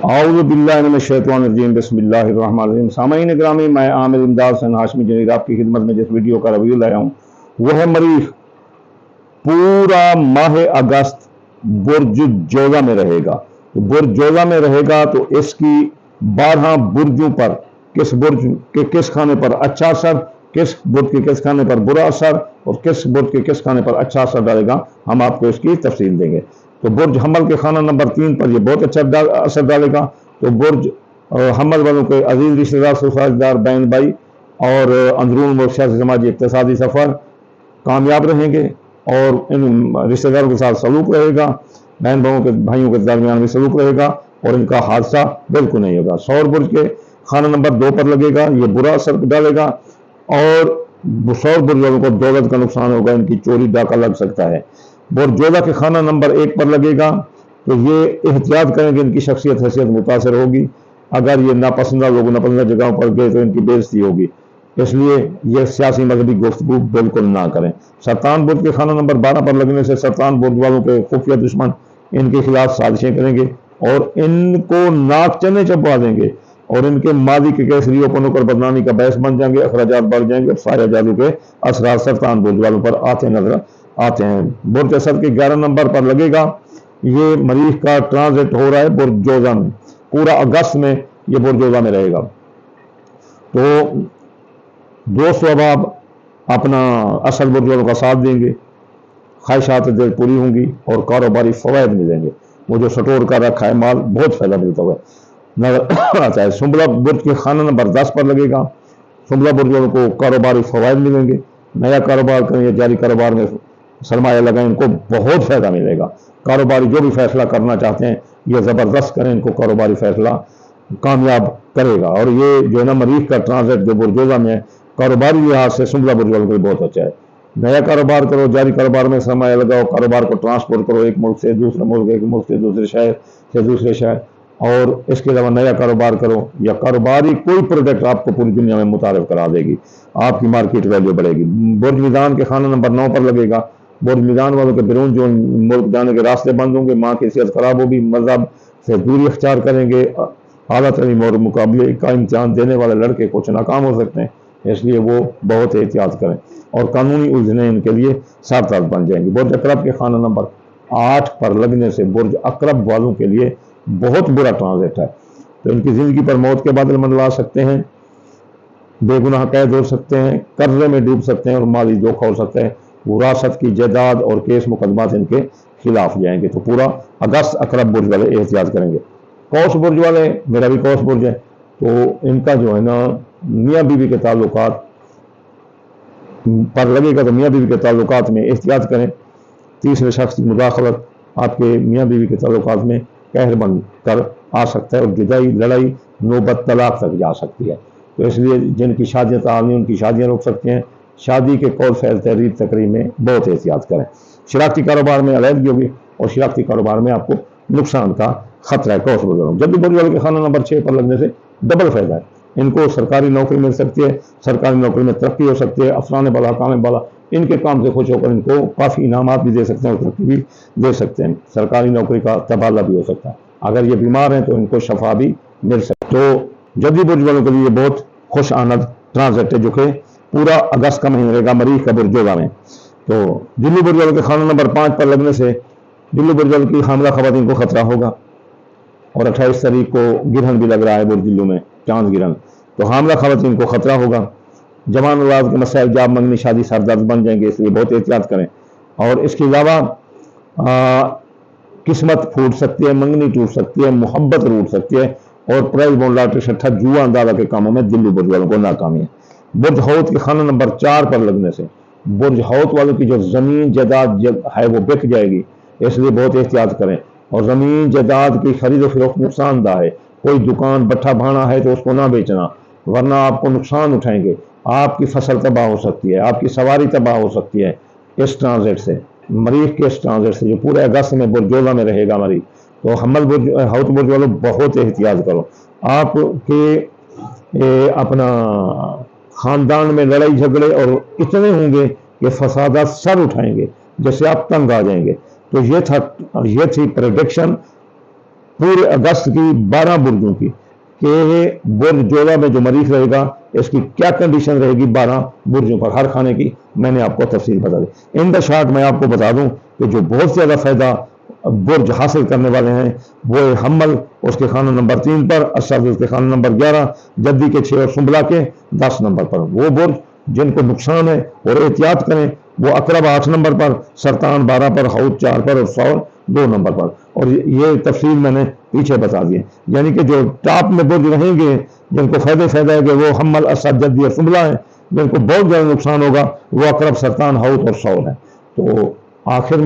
आऊज़ु बिल्लाहि मिनश शैतानिर रजीम बिस्मिल्लाहिर रहमानिर रहीम। सामईन ग्रामी, मैं आमिर इमदाद सन हाशमी जनीर आपकी खिदमत में जिस वीडियो का रिव्यू लाया हूँ वो है मरीख। पूरा माह अगस्त बुर्ज जोजा में रहेगा। तो बुर्ज जोजा में रहेगा तो इसकी 12 बुर्जों पर किस बुर्ज के किस खाने पर अच्छा असर, किस बुर्ज के किस खाने पर बुरा असर और किस बुर्ज के किस खाने पर अच्छा असर डालेगा, हम आपको इसकी तफसील देंगे। तो बुर्ज हमल के खाना नंबर 3 पर यह बहुत अच्छा असर डालेगा। तो बुर्ज हमल वालों के अजीज रिश्तेदार, सोसाइटीदार, बहन भाई और अंदरून मुल्क सियासी समाजी इक्तसादी सफ़र कामयाब रहेंगे और इन रिश्तेदारों के साथ सलूक रहेगा, बहन भाइयों के दरमियान भी सलूक रहेगा और इनका हादसा बिल्कुल नहीं होगा। सौर बुर्ज के खाना नंबर 2 पर लगेगा, ये बुरा असर डालेगा और सौर बुर्ज वालों को दौलत का नुकसान होगा, इनकी चोरी डाका लग सकता है। बुर्ज जोधा के खाना नंबर 1 पर लगेगा तो ये एहतियात करेंगे, इनकी शख्सियत हैसियत मुतासर होगी। अगर ये नापसंदा लोग नापसंदा जगहों पर गए तो इनकी बेइज्जती होगी, इसलिए यह सियासी मजहबी गुफ्तगू बिल्कुल ना करें। सरतान बुर्ज के खाना नंबर 12 पर लगने से सरतान बुर्ज वालों के खुफिया दुश्मन इनके खिलाफ साजिशें करेंगे और इनको नाक चने चबवा देंगे और इनके मादी के केसरी ओपन होकर बदनामी का बहस बन जाएंगे, अखराजात बढ़ जाएंगे और सारे जादू के असरात सरतान बुर्ज वालों पर नजर आते हैं। बुर्ज असद के 11 नंबर पर लगेगा। ये मरीख का ट्रांजिट हो रहा है बुर्ज जोजा में, पूरा अगस्त में ये बुर्ज जोजा में रहेगा। तो दोस्त अहबाब अपना असल बुर्ज वालों का साथ देंगे, ख्वाहिशात दिल पूरी होंगी और कारोबारी फवायद मिलेंगे। वो जो स्टोर कर रखा है माल, बहुत फायदा मिलता हुआ नजर आता है। सुंबला बुर्ज के खाना नंबर 10 पर लगेगा। सुंबला बुर्ज वालों को कारोबारी फवायद मिलेंगे, नया कारोबार करें या जारी कारोबार में सरमाया लगाएं, इनको बहुत फायदा मिलेगा। कारोबारी जो भी फैसला करना चाहते हैं ये ज़बरदस्त करें, इनको कारोबारी फैसला कामयाब करेगा। और ये जो है ना मरीख का ट्रांजिट जो बुर्ज जोजा में है, कारोबारी लिहाज से सुंबला बुर्ज वालों के लिए बहुत अच्छा है। नया कारोबार करो, जारी कारोबार में सरमाया लगाओ, कारोबार को ट्रांसपोर्ट करो एक मुल्क से दूसरे मुल्क, एक मुल्क से दूसरे शहर से दूसरे शहर, और इसके अलावा नया कारोबार करो या कारोबारी कोई प्रोडक्ट आपको पूरी दुनिया में मुतारिफ करा देगी, आपकी मार्केट वैल्यू बढ़ेगी। बुर्ज मीज़ान के खाना नंबर 9 पर लगेगा। बुर्ज मीज़ान वालों के बिरून जो मुल्क जाने के रास्ते बंद होंगे, माँ की सेहत खराब होगी, मजहब से दूरी अख्तियार करेंगे, आला तलीम और मुकाबले का इम्तिहान देने वाले लड़के कुछ नाकाम हो सकते हैं, इसलिए वो बहुत एहतियात करें और कानूनी उलझने इनके लिए सार्थक बन जाएंगी। बुर्ज अकरब के खाना नंबर 8 पर लगने से बुर्ज अकरब वालों के लिए बहुत बुरा ट्रांजिट है। तो इनकी ज़िंदगी पर मौत के बादल मंडला सकते हैं, बेगुनाह कैद हो सकते हैं, कर्जे में डूब सकते हैं और माली धोखा हो सकता है। विरासत की जायदाद और केस मुकदमात इनके खिलाफ जाएंगे। तो पूरा अगस्त अकरब बुर्ज वाले एहतियात करेंगे। कौस बुर्ज वाले, मेरा भी कौस बुर्ज है, तो इनका जो है ना मियाँ बीवी के ताल्लुकात पर लगेगा तो मियाँ बीवी के ताल्लुकात में एहतियात करें। तीसरे शख्स की मुदाखलत आपके मियाँ बीवी के ताल्लुकात में कहर बन कर आ सकता है और जुदाई, लड़ाई, नौबत, तलाक तक जा सकती है। तो इसलिए जिनकी शादियाँ ताल उनकी शादियाँ रोक सकते हैं। शादी के कौल फैल तहरीर तकरीब में बहुत एहतियात करें। शराकती कारोबार में अलहदगी होगी और शराकती कारोबार में आपको नुकसान का खतरा है। कौस बुर्ज जब भी बुर्ज वाले के खाना नंबर 6 पर लगने से डबल फायदा है। इनको सरकारी नौकरी मिल सकती है, सरकारी नौकरी में तरक्की हो सकती है, अफरान बाला काम बाला इनके काम से खुश होकर इनको काफ़ी इनामात भी दे सकते हैं और तरक्की भी दे सकते हैं। सरकारी नौकरी का तबादला भी हो सकता है। अगर ये बीमार हैं तो इनको शफा भी मिल सकती है। तो जल्दी बुर्ज वालों के लिए बहुत खुश आनंद ट्रांजिट है जो कि पूरा अगस्त का महीना रहेगा मरीख का बुर्ज जोजा में। तो दिल्ली बुर्ज वालों के खाना नंबर 5 पर लगने से दिल्ली बुर्ज वालों की हामला खवातीन को खतरा होगा और 28 तारीख को गिरहन भी लग रहा है बुर्ज दिल्ली में, चांद गिरहन, तो हामला खवातीन को खतरा होगा। जवान औलाद के मसाइल, जाब मंगनी, शादी सरदर्द बन जाएंगे, इसलिए बहुत एहतियात करें। और इसके अलावा किस्मत फूट सकती है, मंगनी टूट सकती है, मोहब्बत रूट सकती है और प्राइज बॉन्ड, लॉटरी, छठा, जुआ अंदाजा के कामों में दिल्ली बुर्ज वालों को नाकामी है। बुर्ज हौत के खाना नंबर 4 पर लगने से बुर्ज हौत वालों की जो ज़मीन जायदाद है वो बिक जाएगी, इसलिए बहुत एहतियात करें। और ज़मीन जायदाद की खरीद फरोख्त नुकसानदा है। कोई दुकान भट्ठा भाना है तो उसको ना बेचना, वरना आपको नुकसान उठाएंगे, आपकी फसल तबाह हो सकती है, आपकी सवारी तबाह हो सकती है इस ट्रांजिट से, मरीख के इस ट्रांजिट से जो पूरे अगस्त में बुर्ज जोजा में रहेगा मरीख। तो हमल बुर्ज हौत बुर्ज वालों बहुत एहतियात करो। आपके अपना खानदान में लड़ाई झगड़े और इतने होंगे कि फसादात सर उठाएंगे, जैसे आप तंग आ जाएंगे। तो ये थी प्रेडिक्शन پورے اگست کی 12 برجوں کی کہ برج جوڑا میں جو مریخ رہے گا اس کی کیا کنڈیشن رہے گی 12 برجوں پر ہر خانے کی، میں نے آپ کو تفصیل بتا دی۔ ان دا شارٹ میں آپ کو بتا دوں کہ جو بہت زیادہ فائدہ برج حاصل کرنے والے ہیں وہ حمل اس کے خانہ نمبر 3 پر، اسد اس کے خانہ نمبر 11، جدی کے 6 اور سنبلا کے 10 نمبر پر۔ وہ برج جن کو نقصان ہے اور احتیاط کریں وہ اقرب 8 نمبر پر، سرطان 12 پر، حوت 4 پر اور سور 2 نمبر پر۔ اور یہ تفصیل میں نے پیچھے بتا دی ہے، یعنی کہ جو ٹاپ میں برج رہیں گے جن کو فائدہ ہے کہ وہ حمل، اسد، جدی اور سنبلا ہیں، جن کو بہت زیادہ نقصان ہوگا وہ اقرب، سرطان، حوت اور سور ہے۔ تو آخر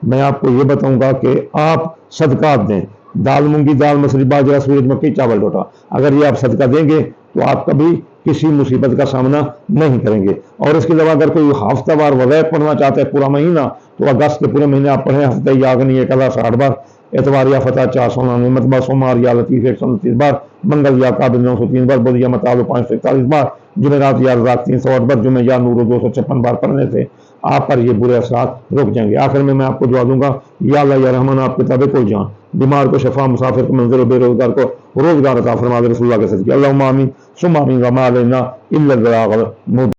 میں آپ کو یہ بتاؤں گا کہ آپ صدقات دیں، دال مونگی دال، مسری باجرہ، سورج مکئی، چاول ڈوٹا، اگر یہ آپ صدقہ دیں گے تو آپ کبھی کسی مصیبت کا سامنا نہیں کریں گے۔ اور اس کے علاوہ اگر کوئی ہفتہ وار وظائف پڑھنا چاہتا ہے پورا مہینہ تو اگست کے پورے مہینے آپ پڑھیں، ہفتہ یاگنی 1060 بار، اتوار یا فتح 499 مرتبہ، سوموار یا لطیف 129 بار، منگل یا قابل 903 بار، بدھ یا مطالب 541 بار، جمعرات یا رات 308 بار، جمعہ یا نور 256 بار پڑھنے سے آپ پر یہ برے اثرات رک جائیں گے۔ آخر میں آپ کو دعا دوں گا، یا اللہ یا رحمان آپ کے تابع کوئی جان، بیمار کو شفا، مسافر کو منزل و بے روزگار کو روزگار عطا فرما دے، رسول اللہ کے صدقے، اللہم آمین ثم آمین، وما علینا الا البلاغ المبین۔